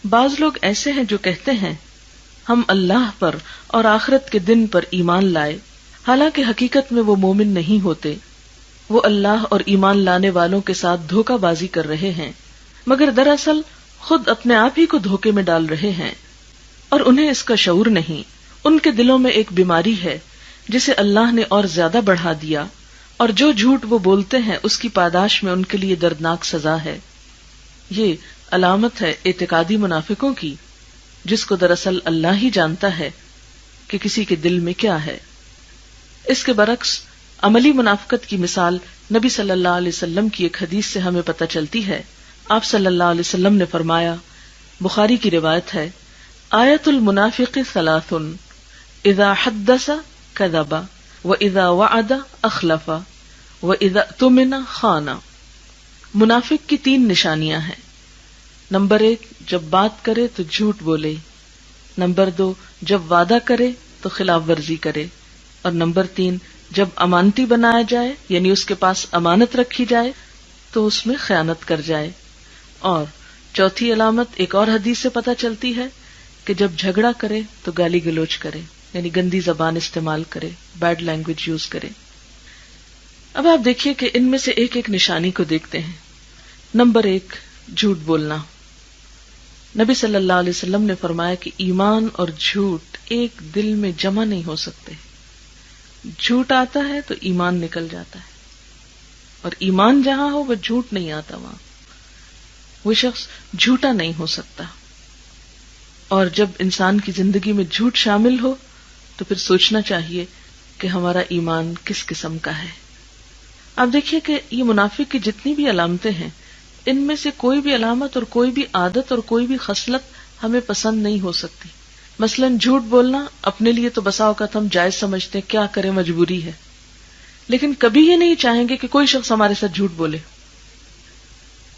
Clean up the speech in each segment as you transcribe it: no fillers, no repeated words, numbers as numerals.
بعض لوگ ایسے ہیں جو کہتے ہیں ہم اللہ پر اور آخرت کے دن پر ایمان لائے، حالانکہ حقیقت میں وہ مومن نہیں ہوتے، وہ اللہ اور ایمان لانے والوں کے ساتھ دھوکہ بازی کر رہے ہیں، مگر دراصل خود اپنے آپ ہی کو دھوکے میں ڈال رہے ہیں اور انہیں اس کا شعور نہیں۔ ان کے دلوں میں ایک بیماری ہے جسے اللہ نے اور زیادہ بڑھا دیا، اور جو جھوٹ وہ بولتے ہیں اس کی پاداش میں ان کے لیے دردناک سزا ہے۔ یہ علامت ہے اعتقادی منافقوں کی، جس کو دراصل اللہ ہی جانتا ہے کہ کسی کے دل میں کیا ہے۔ اس کے برعکس عملی منافقت کی مثال نبی صلی اللہ علیہ وسلم کی ایک حدیث سے ہمیں پتہ چلتی ہے۔ آپ صلی اللہ علیہ وسلم نے فرمایا، بخاری کی روایت ہے، آیت المنافق ثلاث، اذا حدث کذب واذا وعد اخلف واذا اؤتمن خان۔ منافق کی 3 نشانیاں ہیں۔ نمبر 1، جب بات کرے تو جھوٹ بولے، نمبر 2، جب وعدہ کرے تو خلاف ورزی کرے، اور نمبر 3، جب امانتی بنایا جائے یعنی اس کے پاس امانت رکھی جائے تو اس میں خیانت کر جائے۔ اور چوتھی علامت ایک اور حدیث سے پتہ چلتی ہے کہ جب جھگڑا کرے تو گالی گلوچ کرے، یعنی گندی زبان استعمال کرے، بیڈ لینگویج یوز کرے۔ اب آپ دیکھیے کہ ان میں سے ایک ایک نشانی کو دیکھتے ہیں۔ نمبر 1، جھوٹ بولنا۔ نبی صلی اللہ علیہ وسلم نے فرمایا کہ ایمان اور جھوٹ ایک دل میں جمع نہیں ہو سکتے۔ جھوٹ آتا ہے تو ایمان نکل جاتا ہے، اور ایمان جہاں ہو وہ جھوٹ نہیں آتا، وہاں وہ شخص جھوٹا نہیں ہو سکتا۔ اور جب انسان کی زندگی میں جھوٹ شامل ہو تو پھر سوچنا چاہیے کہ ہمارا ایمان کس قسم کا ہے۔ آپ دیکھیے کہ یہ منافق کی جتنی بھی علامتیں ہیں، ان میں سے کوئی بھی علامت اور کوئی بھی عادت اور کوئی بھی خصلت ہمیں پسند نہیں ہو سکتی۔ مثلا جھوٹ بولنا اپنے لیے تو بسا اوقات ہم جائز سمجھتے ہیں، کیا کریں مجبوری ہے، لیکن کبھی یہ نہیں چاہیں گے کہ کوئی شخص ہمارے ساتھ جھوٹ بولے۔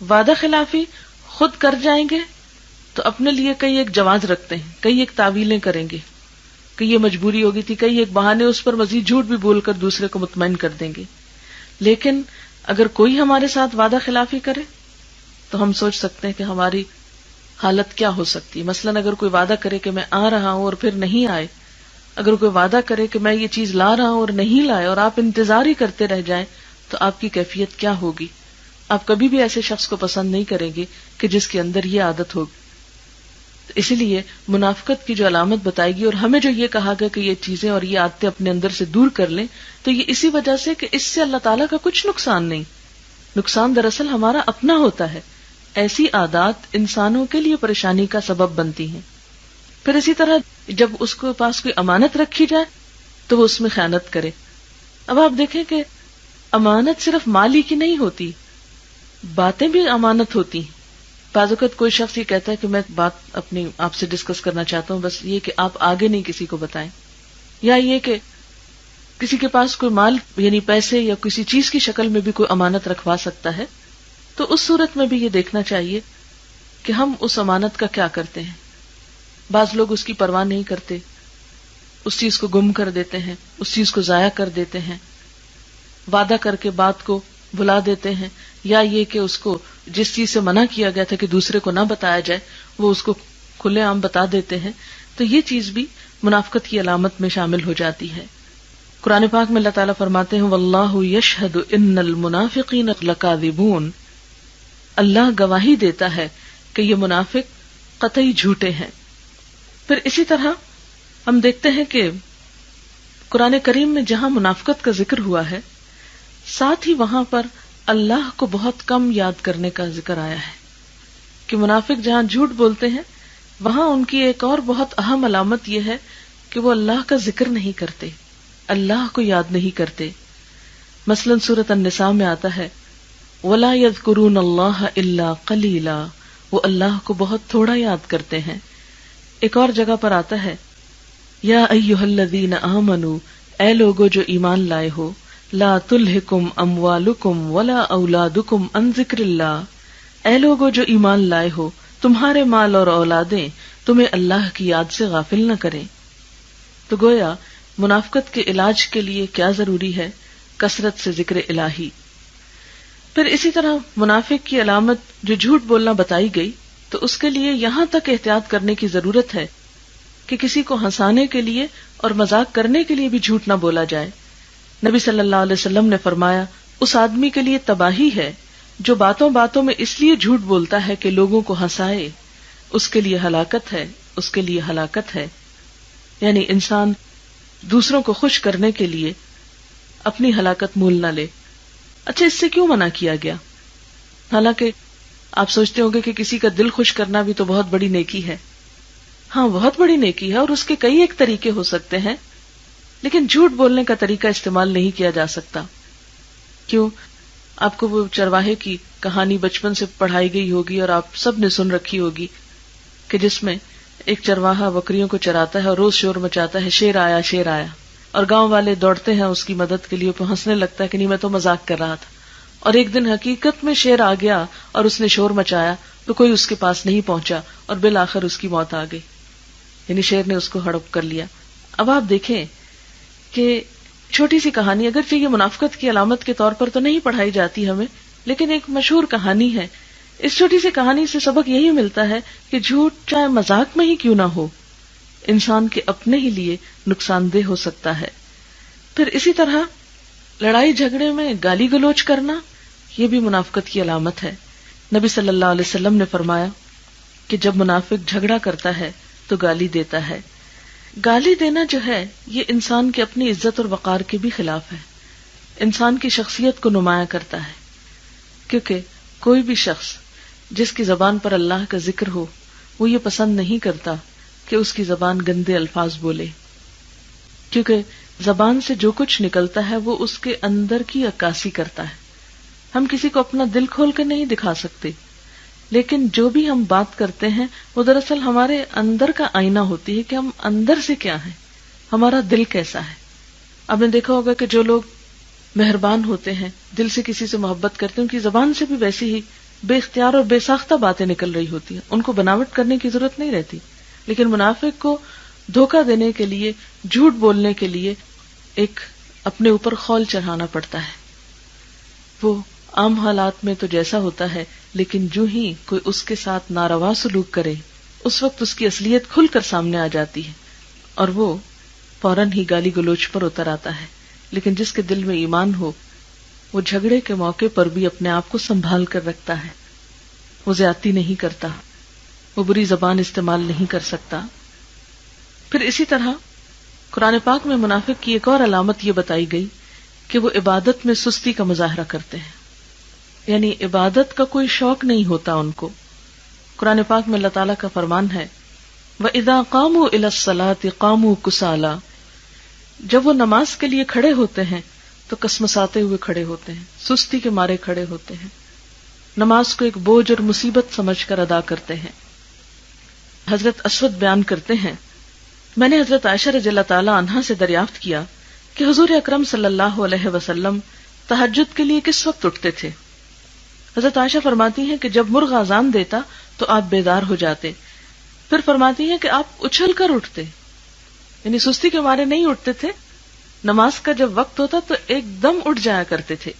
وعدہ خلافی خود کر جائیں گے تو اپنے لیے کئی ایک جواز رکھتے ہیں، کئی ایک تعویلیں کریں گے کہ یہ مجبوری ہوگی تھی، کئی ایک بہانے اس پر مزید جھوٹ بھی بول کر دوسرے کو مطمئن کر دیں گے۔ لیکن اگر کوئی ہمارے ساتھ وعدہ خلافی کرے تو ہم سوچ سکتے ہیں کہ ہماری حالت کیا ہو سکتی ہے۔ مثلا اگر کوئی وعدہ کرے کہ میں آ رہا ہوں اور پھر نہیں آئے، اگر کوئی وعدہ کرے کہ میں یہ چیز لا رہا ہوں اور نہیں لائے اور آپ انتظار ہی کرتے رہ جائیں تو آپ کی کیفیت کیا ہوگی؟ آپ کبھی بھی ایسے شخص کو پسند نہیں کریں گے کہ جس کے اندر یہ عادت ہوگی۔ اسی لیے منافقت کی جو علامت بتائی گئی اور ہمیں جو یہ کہا گیا کہ یہ چیزیں اور یہ عادتیں اپنے اندر سے دور کر لیں، تو یہ اسی وجہ سے کہ اس سے اللہ تعالیٰ کا کچھ نقصان نہیں، نقصان دراصل ہمارا اپنا ہوتا ہے۔ ایسی عادات انسانوں کے لیے پریشانی کا سبب بنتی ہیں۔ پھر اسی طرح جب اس کے پاس کوئی امانت رکھی جائے تو وہ اس میں خیانت کرے۔ اب آپ دیکھیں کہ امانت صرف مالی کی نہیں ہوتی، باتیں بھی امانت ہوتی ہیں۔ بعض اوقات کوئی شخص یہ کہتا ہے کہ میں بات اپنی آپ سے ڈسکس کرنا چاہتا ہوں، بس یہ کہ آپ آگے نہیں کسی کو بتائیں، یا یہ کہ کسی کے پاس کوئی مال یعنی پیسے یا کسی چیز کی شکل میں بھی کوئی امانت رکھوا سکتا ہے، تو اس صورت میں بھی یہ دیکھنا چاہیے کہ ہم اس امانت کا کیا کرتے ہیں۔ بعض لوگ اس کی پرواہ نہیں کرتے، اس چیز کو گم کر دیتے ہیں، اس چیز کو ضائع کر دیتے ہیں، وعدہ کر کے بات کو بھلا دیتے ہیں، یا یہ کہ اس کو جس چیز سے منع کیا گیا تھا کہ دوسرے کو نہ بتایا جائے وہ اس کو کھلے عام بتا دیتے ہیں۔ تو یہ چیز بھی منافقت کی علامت میں شامل ہو جاتی ہے۔ قرآن پاک میں اللہ تعالیٰ فرماتے ہیں واللہ یشہد ان المنافقین لکاذبون، اللہ گواہی دیتا ہے کہ یہ منافق قطعی جھوٹے ہیں۔ پھر اسی طرح ہم دیکھتے ہیں کہ قرآن کریم میں جہاں منافقت کا ذکر ہوا ہے، ساتھ ہی وہاں پر اللہ کو بہت کم یاد کرنے کا ذکر آیا ہے کہ منافق جہاں جھوٹ بولتے ہیں وہاں ان کی ایک اور بہت اہم علامت یہ ہے کہ وہ اللہ کا ذکر نہیں کرتے، اللہ کو یاد نہیں کرتے۔ مثلا سورۃ النساء میں آتا ہے وَلَا يَذْكُرُونَ اللَّهَ إِلَّا قَلِيلًا، وہ اللہ کو بہت تھوڑا یاد کرتے ہیں۔ ایک اور جگہ پر آتا ہے یا ایھا الذین آمنوا، اے لوگو جو ایمان لائے ہو، لا تلہکم اموالکم ولا اولادکم عن ذکر اللہ، اے لوگو جو ایمان لائے ہو، تمہارے مال اور اولادیں تمہیں اللہ کی یاد سے غافل نہ کریں۔ تو گویا منافقت کے علاج کے لیے کیا ضروری ہے؟ کثرت سے ذکر الہی۔ پھر اسی طرح منافق کی علامت جو جھوٹ بولنا بتائی گئی، تو اس کے لیے یہاں تک احتیاط کرنے کی ضرورت ہے کہ کسی کو ہنسانے کے لیے اور مذاق کرنے کے لیے بھی جھوٹ نہ بولا جائے. نبی صلی اللہ علیہ وسلم نے فرمایا اس آدمی کے لیے تباہی ہے جو باتوں باتوں میں اس لیے جھوٹ بولتا ہے کہ لوگوں کو ہنسائے، اس کے لیے ہلاکت ہے، اس کے لیے ہلاکت ہے. یعنی انسان دوسروں کو خوش کرنے کے لیے اپنی ہلاکت مول نہ لے. اچھا، اس سے کیوں منع کیا گیا؟ حالانکہ آپ سوچتے ہوں گے کہ کسی کا دل خوش کرنا بھی تو بہت بڑی نیکی ہے. ہاں، بہت بڑی نیکی ہے اور اس کے کئی ایک طریقے ہو سکتے ہیں، لیکن جھوٹ بولنے کا طریقہ استعمال نہیں کیا جا سکتا. کیوں؟ آپ کو وہ چرواہے کی کہانی بچپن سے پڑھائی گئی ہوگی اور آپ سب نے سن رکھی ہوگی کہ جس میں ایک چرواہا بکریوں کو چراتا ہے اور روز شور مچاتا ہے، شیر آیا شیر آیا، اور گاؤں والے دوڑتے ہیں اس کی مدد کے لیے. وہ ہنسنے لگتا ہے کہ نہیں، میں تو مذاق کر رہا تھا. اور ایک دن حقیقت میں شیر آ گیا اور اس نے شور مچایا تو کوئی اس کے پاس نہیں پہنچا اور بالآخر اس کی موت آ گئی، یعنی شیر نے اس کو ہڑپ کر لیا. اب آپ دیکھیں کہ چھوٹی سی کہانی، اگرچہ یہ منافقت کی علامت کے طور پر تو نہیں پڑھائی جاتی ہمیں، لیکن ایک مشہور کہانی ہے. اس چھوٹی سی کہانی سے سبق یہی ملتا ہے کہ جھوٹ چاہے مذاق میں ہی کیوں نہ ہو، انسان کے اپنے ہی لیے نقصان دہ ہو سکتا ہے. پھر اسی طرح لڑائی جھگڑے میں گالی گلوچ کرنا، یہ بھی منافقت کی علامت ہے. نبی صلی اللہ علیہ وسلم نے فرمایا کہ جب منافق جھگڑا کرتا ہے تو گالی دیتا ہے. گالی دینا جو ہے یہ انسان کے اپنی عزت اور وقار کے بھی خلاف ہے، انسان کی شخصیت کو نمایاں کرتا ہے. کیونکہ کوئی بھی شخص جس کی زبان پر اللہ کا ذکر ہو وہ یہ پسند نہیں کرتا کہ اس کی زبان گندے الفاظ بولے، کیونکہ زبان سے جو کچھ نکلتا ہے وہ اس کے اندر کی عکاسی کرتا ہے. ہم کسی کو اپنا دل کھول کر نہیں دکھا سکتے، لیکن جو بھی ہم بات کرتے ہیں وہ دراصل ہمارے اندر کا آئینہ ہوتی ہے کہ ہم اندر سے کیا ہیں، ہمارا دل کیسا ہے. آپ نے دیکھا ہوگا کہ جو لوگ مہربان ہوتے ہیں، دل سے کسی سے محبت کرتے ہیں، ان کی زبان سے بھی ویسی ہی بے اختیار اور بے ساختہ باتیں نکل رہی ہوتی ہیں، ان کو بناوٹ کرنے کی ضرورت نہیں رہتی. لیکن منافق کو دھوکہ دینے کے لیے، جھوٹ بولنے کے لیے ایک اپنے اوپر خول چڑھانا پڑتا ہے. وہ عام حالات میں تو جیسا ہوتا ہے، لیکن جو ہی کوئی اس کے ساتھ ناروا سلوک کرے اس وقت اس کی اصلیت کھل کر سامنے آ جاتی ہے اور وہ فوراً ہی گالی گلوچ پر اتر آتا ہے. لیکن جس کے دل میں ایمان ہو وہ جھگڑے کے موقع پر بھی اپنے آپ کو سنبھال کر رکھتا ہے، وہ زیادتی نہیں کرتا، وہ بری زبان استعمال نہیں کر سکتا. پھر اسی طرح قرآن پاک میں منافق کی ایک اور علامت یہ بتائی گئی کہ وہ عبادت میں سستی کا مظاہرہ کرتے ہیں، یعنی عبادت کا کوئی شوق نہیں ہوتا ان کو. قرآن پاک میں اللہ تعالیٰ کا فرمان ہے وَإِذَا قَامُوا إِلَى الصَّلَاةِ قَامُوا كُسَالَىٰ، جب وہ نماز کے لیے کھڑے ہوتے ہیں تو کسمساتے ہوئے کھڑے ہوتے ہیں، سستی کے مارے کھڑے ہوتے ہیں، نماز کو ایک بوجھ اور مصیبت سمجھ کر ادا کرتے ہیں. حضرت اسود بیان کرتے ہیں میں نے حضرت عائشہ رضی اللہ تعالی عنہا سے دریافت کیا کہ حضور اکرم صلی اللہ علیہ وسلم تہجد کے لیے کس وقت اٹھتے تھے. حضرت عائشہ فرماتی ہیں کہ جب مرغ اذان دیتا تو آپ بیدار ہو جاتے، پھر فرماتی ہیں کہ آپ اچھل کر اٹھتے، یعنی سستی کے مارے نہیں اٹھتے تھے، نماز کا جب وقت ہوتا تو ایک دم اٹھ جایا کرتے تھے.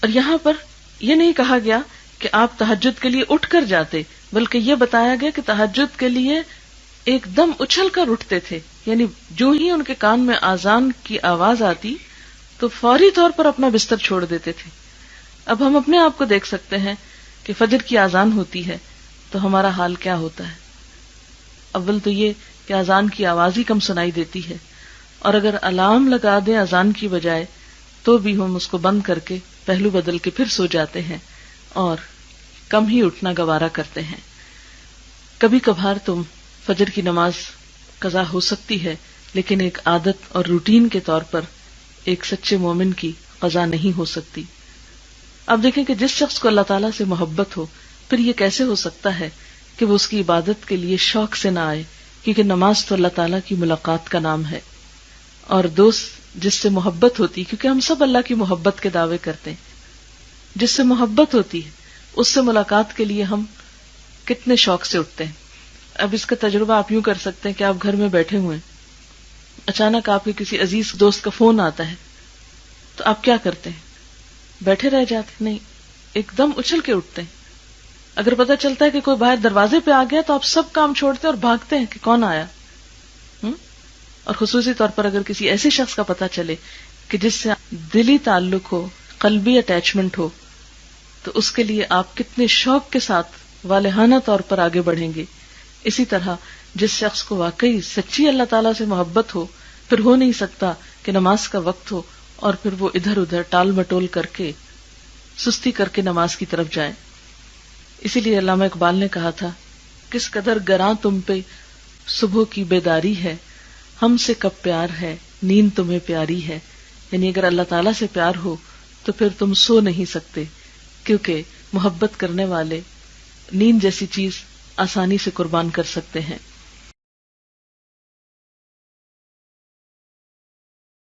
اور یہاں پر یہ نہیں کہا گیا کہ آپ تہجد کے لیے اٹھ کر جاتے، بلکہ یہ بتایا گیا کہ تہجد کے لیے ایک دم اچھل کر اٹھتے تھے، یعنی جو ہی ان کے کان میں اذان کی آواز آتی تو فوری طور پر اپنا بستر چھوڑ دیتے تھے. اب ہم اپنے آپ کو دیکھ سکتے ہیں کہ فجر کی اذان ہوتی ہے تو ہمارا حال کیا ہوتا ہے. اول تو یہ کہ اذان کی آواز ہی کم سنائی دیتی ہے، اور اگر الارم لگا دیں اذان کی بجائے تو بھی ہم اس کو بند کر کے پہلو بدل کے پھر سو جاتے ہیں اور کم ہی اٹھنا گوارا کرتے ہیں. کبھی کبھار تم فجر کی نماز قضا ہو سکتی ہے، لیکن ایک عادت اور روٹین کے طور پر ایک سچے مومن کی قضا نہیں ہو سکتی. اب دیکھیں کہ جس شخص کو اللہ تعالیٰ سے محبت ہو، پھر یہ کیسے ہو سکتا ہے کہ وہ اس کی عبادت کے لیے شوق سے نہ آئے، کیونکہ نماز تو اللہ تعالیٰ کی ملاقات کا نام ہے. اور دوست جس سے محبت ہوتی، کیونکہ ہم سب اللہ کی محبت کے دعوے کرتے ہیں، جس سے محبت ہوتی ہے اس سے ملاقات کے لیے ہم کتنے شوق سے اٹھتے ہیں. اب اس کا تجربہ آپ یوں کر سکتے ہیں کہ آپ گھر میں بیٹھے ہوئے ہیں، اچانک آپ کے کسی عزیز دوست کا فون آتا ہے تو آپ کیا کرتے ہیں؟ بیٹھے رہ جاتے؟ نہیں، ایک دم اچھل کے اٹھتے ہیں. اگر پتہ چلتا ہے کہ کوئی باہر دروازے پہ آ گیا تو آپ سب کام چھوڑتے ہیں اور بھاگتے ہیں کہ کون آیا. اور خصوصی طور پر اگر کسی ایسے شخص کا پتہ چلے کہ جس سے دلی تعلق ہو، قلبی اٹیچمنٹ ہو، تو اس کے لیے آپ کتنے شوق کے ساتھ والہانہ طور پر آگے بڑھیں گے. اسی طرح جس شخص کو واقعی سچی اللہ تعالیٰ سے محبت ہو، پھر ہو نہیں سکتا کہ نماز کا وقت ہو اور پھر وہ ادھر ادھر ٹال مٹول کر کے سستی کر کے نماز کی طرف جائیں. اسی لیے علامہ اقبال نے کہا تھا، کس قدر گراں تم پہ صبح کی بیداری ہے، ہم سے کب پیار ہے نیند تمہیں پیاری ہے. یعنی اگر اللہ تعالیٰ سے پیار ہو تو پھر تم سو نہیں سکتے، کیونکہ محبت کرنے والے نیند جیسی چیز آسانی سے قربان کر سکتے ہیں.